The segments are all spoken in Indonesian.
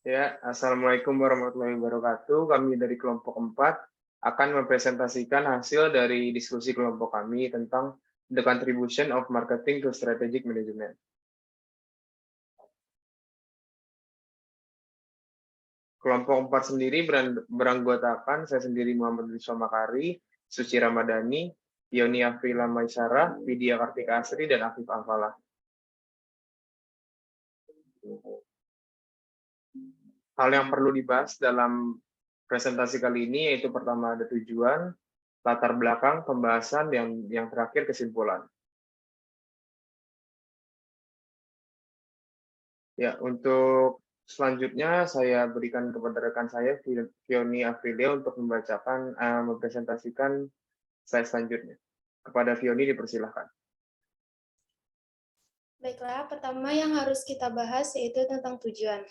Ya, Assalamualaikum warahmatullahi wabarakatuh. Kami dari kelompok 4 akan mempresentasikan hasil dari diskusi kelompok kami tentang the contribution of marketing to strategic management. Kelompok 4 sendiri beranggotakan saya sendiri Muhammad Rizwa Makari, Suci Ramadhani, Yoni Afrila Maisara, Widya Kartika Asri, dan Afif Alfalah. Hal yang perlu dibahas dalam presentasi kali ini yaitu pertama ada tujuan, latar belakang, pembahasan, yang terakhir kesimpulan. Ya, untuk selanjutnya saya berikan kepada rekan saya, Fioni Aprilia, untuk mempresentasikan slide selanjutnya. Kepada Fioni dipersilahkan. Baiklah, pertama yang harus kita bahas yaitu tentang tujuan.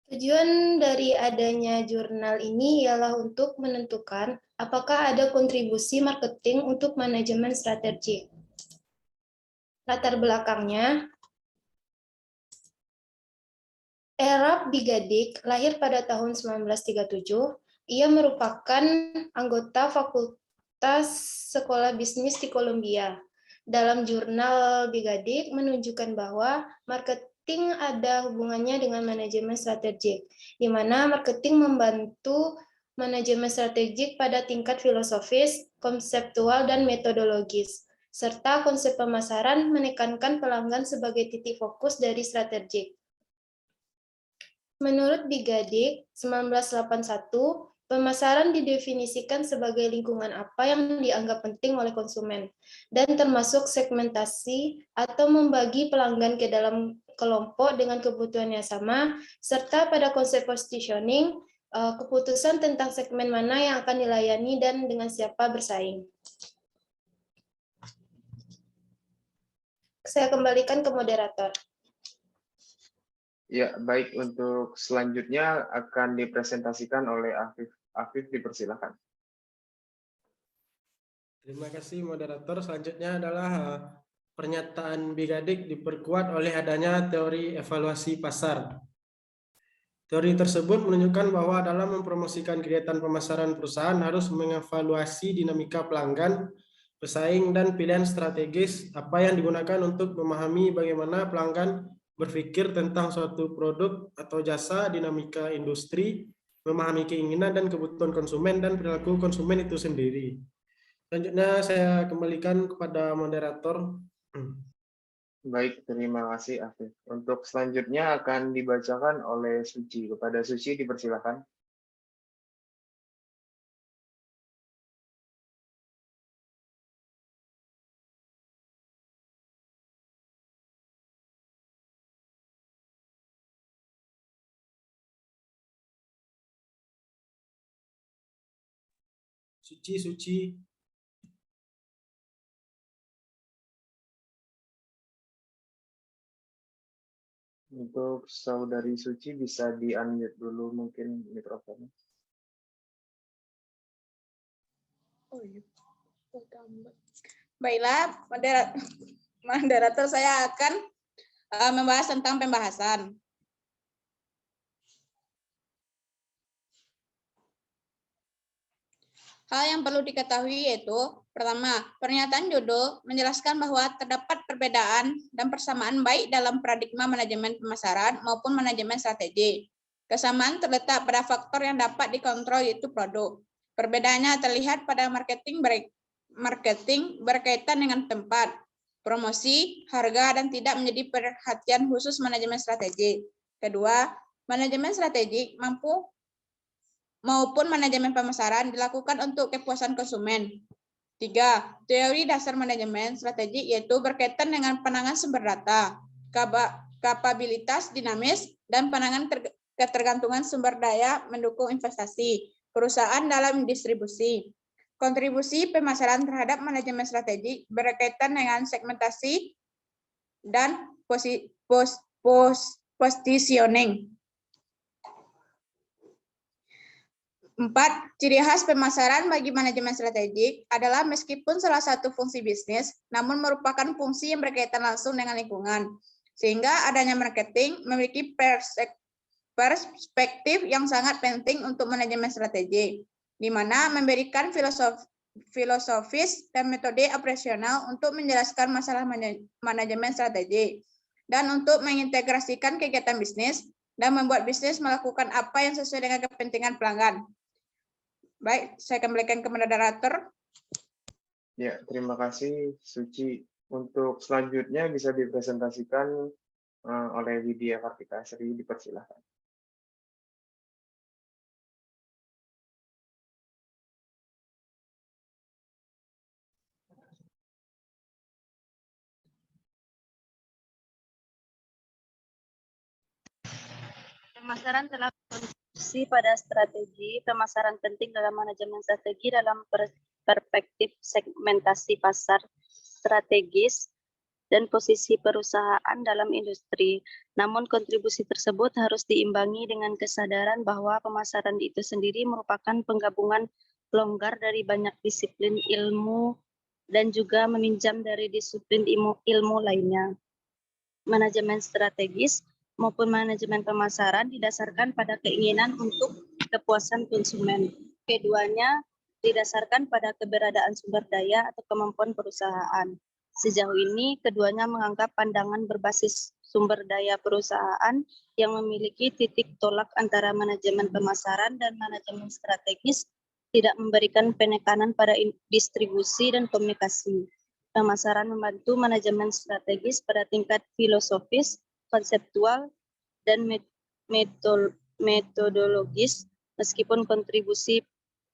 Tujuan dari adanya jurnal ini ialah untuk menentukan apakah ada kontribusi marketing untuk manajemen strategi. Latar belakangnya, Erap Bigadik lahir pada tahun 1937. Ia merupakan anggota Fakultas Sekolah Bisnis di Columbia. Dalam jurnal Bigadik menunjukkan bahwa marketing ada hubungannya dengan manajemen strategik, di mana marketing membantu manajemen strategik pada tingkat filosofis, konseptual, dan metodologis, serta konsep pemasaran menekankan pelanggan sebagai titik fokus dari strategik. Menurut Bigadik, 1981, pemasaran didefinisikan sebagai lingkungan apa yang dianggap penting oleh konsumen, dan termasuk segmentasi atau membagi pelanggan ke dalam kelompok dengan kebutuhan yang sama, serta pada konsep positioning, keputusan tentang segmen mana yang akan dilayani dan dengan siapa bersaing. Saya kembalikan ke moderator. Ya, baik, untuk selanjutnya akan dipresentasikan oleh Afif. Afif, dipersilakan. Terima kasih moderator. Selanjutnya adalah pernyataan Bigadik diperkuat oleh adanya teori evaluasi pasar. Teori tersebut menunjukkan bahwa dalam mempromosikan kegiatan pemasaran perusahaan harus mengevaluasi dinamika pelanggan, pesaing, dan pilihan strategis apa yang digunakan untuk memahami bagaimana pelanggan berpikir tentang suatu produk atau jasa, dinamika industri, memahami keinginan dan kebutuhan konsumen, dan perilaku konsumen itu sendiri. Selanjutnya saya kembalikan kepada moderator. Baik, terima kasih Afif. Untuk selanjutnya akan dibacakan oleh Suci. Kepada Suci dipersilakan. Suci. Untuk saudari Suci bisa di-unmute dulu mungkin mikrofonnya. Oh iya. Baiklah, moderator saya akan membahas tentang pembahasan. Hal yang perlu diketahui yaitu, pertama, pernyataan judul menjelaskan bahwa terdapat perbedaan dan persamaan baik dalam paradigma manajemen pemasaran maupun manajemen strategi. Kesamaan terletak pada faktor yang dapat dikontrol yaitu produk. Perbedaannya terlihat pada marketing berkaitan dengan tempat, promosi, harga, dan tidak menjadi perhatian khusus manajemen strategi. Kedua, manajemen strategi maupun manajemen pemasaran dilakukan untuk kepuasan konsumen. 3. Teori dasar manajemen strategi yaitu berkaitan dengan penanganan sumber data, kapabilitas dinamis, dan penanganan ketergantungan sumber daya mendukung investasi perusahaan dalam distribusi. Kontribusi pemasaran terhadap manajemen strategi berkaitan dengan segmentasi dan positioning. 4. Ciri khas pemasaran bagi manajemen strategik adalah meskipun salah satu fungsi bisnis, namun merupakan fungsi yang berkaitan langsung dengan lingkungan. Sehingga adanya marketing memiliki perspektif yang sangat penting untuk manajemen strategi, di mana memberikan filosofis dan metode operasional untuk menjelaskan masalah manajemen strategi, dan untuk mengintegrasikan kegiatan bisnis dan membuat bisnis melakukan apa yang sesuai dengan kepentingan pelanggan. Baik, saya kembalikan ke moderator. Ya, terima kasih Suci. Untuk selanjutnya bisa dipresentasikan oleh Widya Kartika Sri, dipersilahkan. Pemasaran telah berkontribusi pada strategi pemasaran penting dalam manajemen strategi dalam perspektif segmentasi pasar strategis dan posisi perusahaan dalam industri. Namun kontribusi tersebut harus diimbangi dengan kesadaran bahwa pemasaran itu sendiri merupakan penggabungan longgar dari banyak disiplin ilmu dan juga meminjam dari disiplin ilmu lainnya. Manajemen strategis maupun manajemen pemasaran didasarkan pada keinginan untuk kepuasan konsumen. Keduanya didasarkan pada keberadaan sumber daya atau kemampuan perusahaan. Sejauh ini, keduanya menganggap pandangan berbasis sumber daya perusahaan yang memiliki titik tolak antara manajemen pemasaran dan manajemen strategis tidak memberikan penekanan pada distribusi dan komunikasi. Pemasaran membantu manajemen strategis pada tingkat filosofis, konseptual, dan metodologis, meskipun kontribusi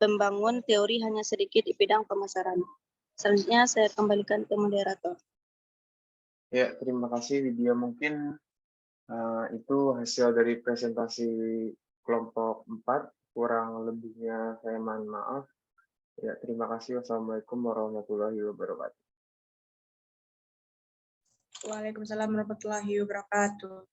pembangun teori hanya sedikit di bidang pemasaran. Selanjutnya saya kembalikan ke moderator. Ya, terima kasih Widya. Mungkin itu hasil dari presentasi kelompok 4. Kurang lebihnya saya mohon maaf. Ya, terima kasih. Wassalamualaikum warahmatullahi wabarakatuh. Waalaikumsalam warahmatullahi wabarakatuh.